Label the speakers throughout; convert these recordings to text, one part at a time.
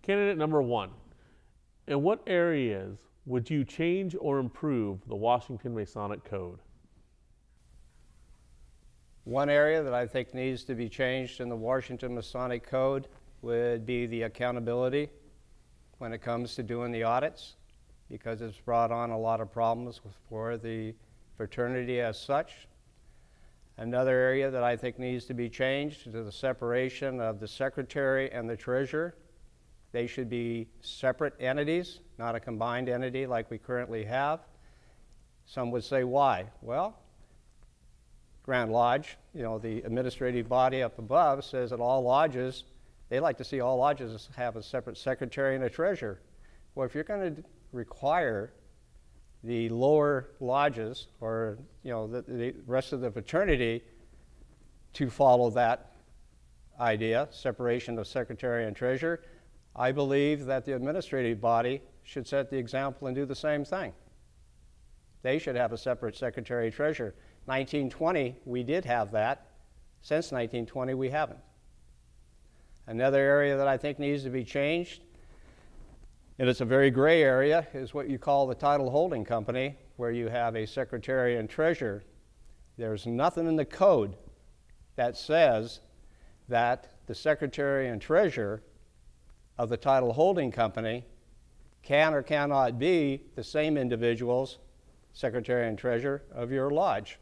Speaker 1: Candidate number 1. In what areas would you change or improve the Washington Masonic Code?
Speaker 2: One area that I think needs to be changed in the Washington Masonic Code would be the accountability when it comes to doing the audits, because it's brought on a lot of problems for the fraternity as such. Another area that I think needs to be changed is the separation of the secretary and the treasurer. They should be separate entities, not a combined entity like we currently have. Some would say, why? Well, Grand Lodge, the administrative body up above, says that all lodges, they like to see all lodges have a separate secretary and a treasurer. Well, if you're going to require the lower lodges or the rest of the fraternity to follow that idea, separation of secretary and treasurer, I believe that the administrative body should set the example and do the same thing. They should have a separate secretary and treasurer. 1920, we did have that. Since 1920, we haven't. Another area that I think needs to be changed, and it's a very gray area, is what you call the title holding company, where you have a secretary and treasurer. There's nothing in the code that says that the secretary and treasurer of the title holding company can or cannot be the same individuals, secretary and treasurer of your lodge.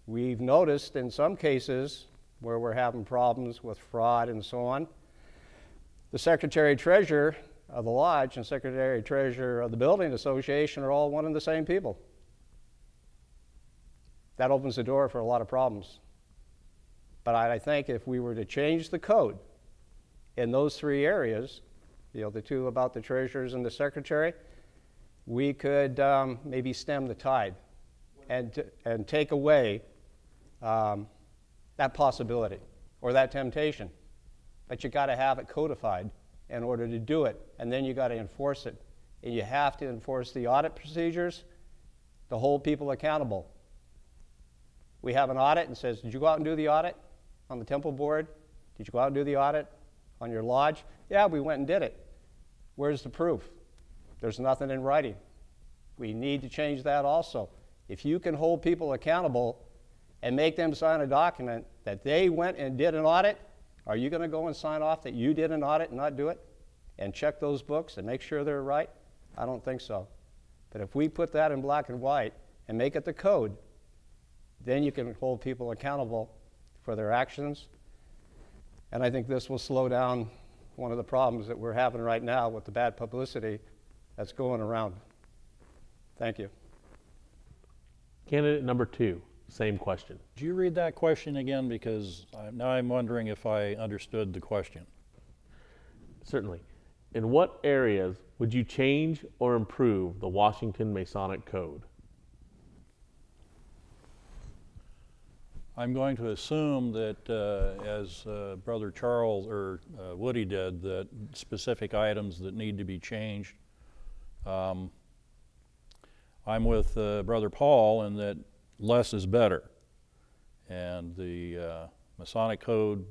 Speaker 2: We've noticed in some cases where we're having problems with fraud and so on, the secretary treasurer of the lodge and secretary treasurer of the building association are all one and the same people. That opens the door for a lot of problems. But I think if we were to change the code in those three areas, the two about the treasurers and the secretary, we could maybe stem the tide and take away that possibility or that temptation. But you got to have it codified in order to do it, and then you got to enforce it. And you have to enforce the audit procedures to hold people accountable. We have an audit and says, did you go out and do the audit on the temple board? Did you go out and do the audit on your lodge? Yeah, we went and did it. Where's the proof? There's nothing in writing. We need to change that also. If you can hold people accountable and make them sign a document that they went and did an audit, are you going to go and sign off that you did an audit and not do it? And check those books and make sure they're right? I don't think so. But if we put that in black and white and make it the code, then you can hold people accountable for their actions. And I think this will slow down one of the problems that we're having right now with the bad publicity that's going around. Thank you.
Speaker 1: Candidate number 2, same question.
Speaker 3: Could you read that question again? Because now I'm wondering if I understood the question.
Speaker 1: Certainly. In what areas would you change or improve the Washington Masonic Code?
Speaker 3: I'm going to assume that as Brother Charles or Woody did, that specific items that need to be changed. I'm with Brother Paul in that less is better. And the Masonic Code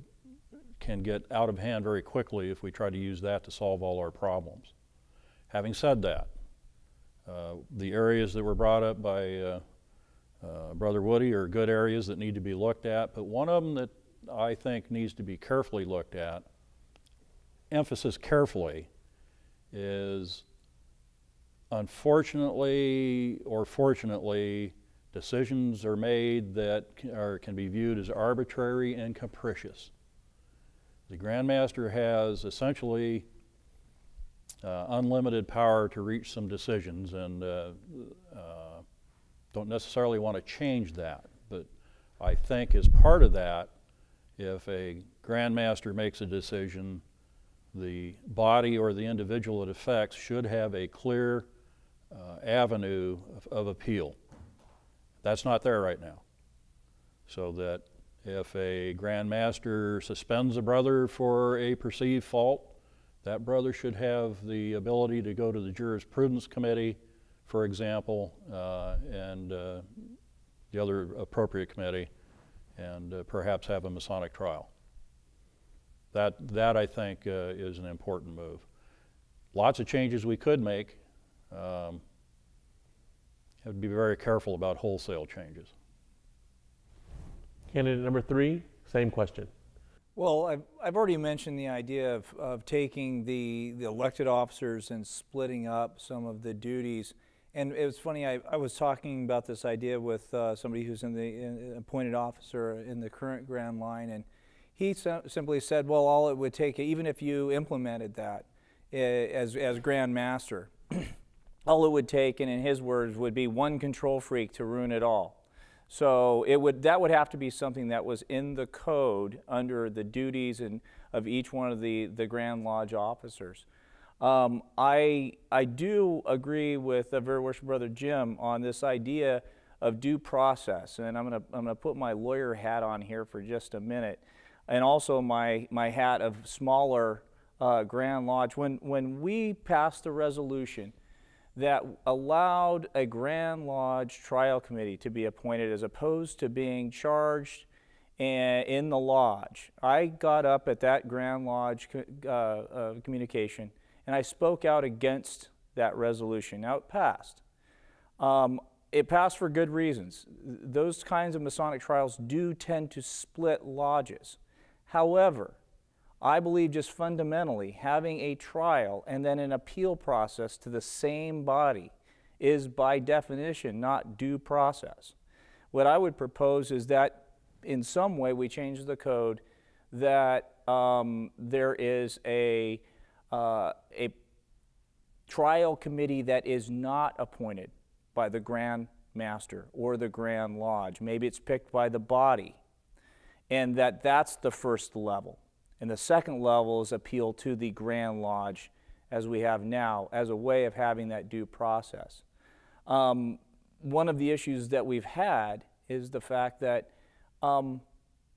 Speaker 3: can get out of hand very quickly if we try to use that to solve all our problems. Having said that, the areas that were brought up by Brother Woody are good areas that need to be looked at, but one of them that I think needs to be carefully looked at, emphasis carefully, is unfortunately or fortunately, decisions are made that can be viewed as arbitrary and capricious. The Grand Master has essentially unlimited power to reach some decisions, and don't necessarily want to change that. But I think as part of that, if a Grand Master makes a decision, the body or the individual it affects should have a clear avenue of appeal. That's not there right now. So that if a Grand Master suspends a brother for a perceived fault, that brother should have the ability to go to the Jurisprudence Committee, for example, and the other appropriate committee, and perhaps have a Masonic trial. That I think is an important move. Lots of changes we could make. Have to be very careful about wholesale changes.
Speaker 1: Candidate number 3, same question.
Speaker 4: Well, I've already mentioned the idea of taking the elected officers and splitting up some of the duties. And it was funny, I was talking about this idea with somebody who's in appointed officer in the current Grand Line, and he simply said, well, all it would take, even if you implemented that as Grand Master, all it would take, and in his words, would be one control freak to ruin it all. So that would have to be something that was in the code under the duties of each one of the Grand Lodge officers. I do agree with Very Worshipful Brother Jim on this idea of due process, and I'm gonna put my lawyer hat on here for just a minute, and also my hat of smaller Grand Lodge. When we passed the resolution that allowed a Grand Lodge trial committee to be appointed as opposed to being charged in the lodge, I got up at that Grand Lodge communication and I spoke out against that resolution. Now, it passed. It passed for good reasons. Those kinds of Masonic trials do tend to split lodges. However, I believe just fundamentally having a trial and then an appeal process to the same body is by definition not due process. What I would propose is that in some way we change the code that there is a trial committee that is not appointed by the Grand Master or the Grand Lodge. Maybe it's picked by the body, and that's the first level. And the second level is appeal to the Grand Lodge, as we have now, as a way of having that due process. One of the issues that we've had is the fact that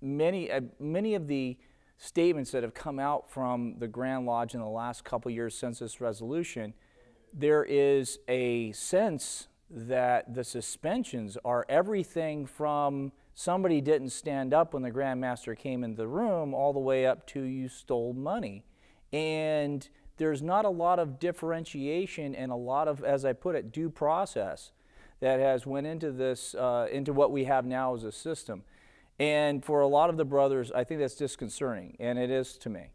Speaker 4: many of the statements that have come out from the Grand Lodge in the last couple years since this resolution, there is a sense that the suspensions are everything from somebody didn't stand up when the Grand Master came into the room all the way up to you stole money. And there's not a lot of differentiation and a lot of, as I put it, due process that has went into this, into what we have now as a system. And for a lot of the brothers, I think that's disconcerting, and it is to me.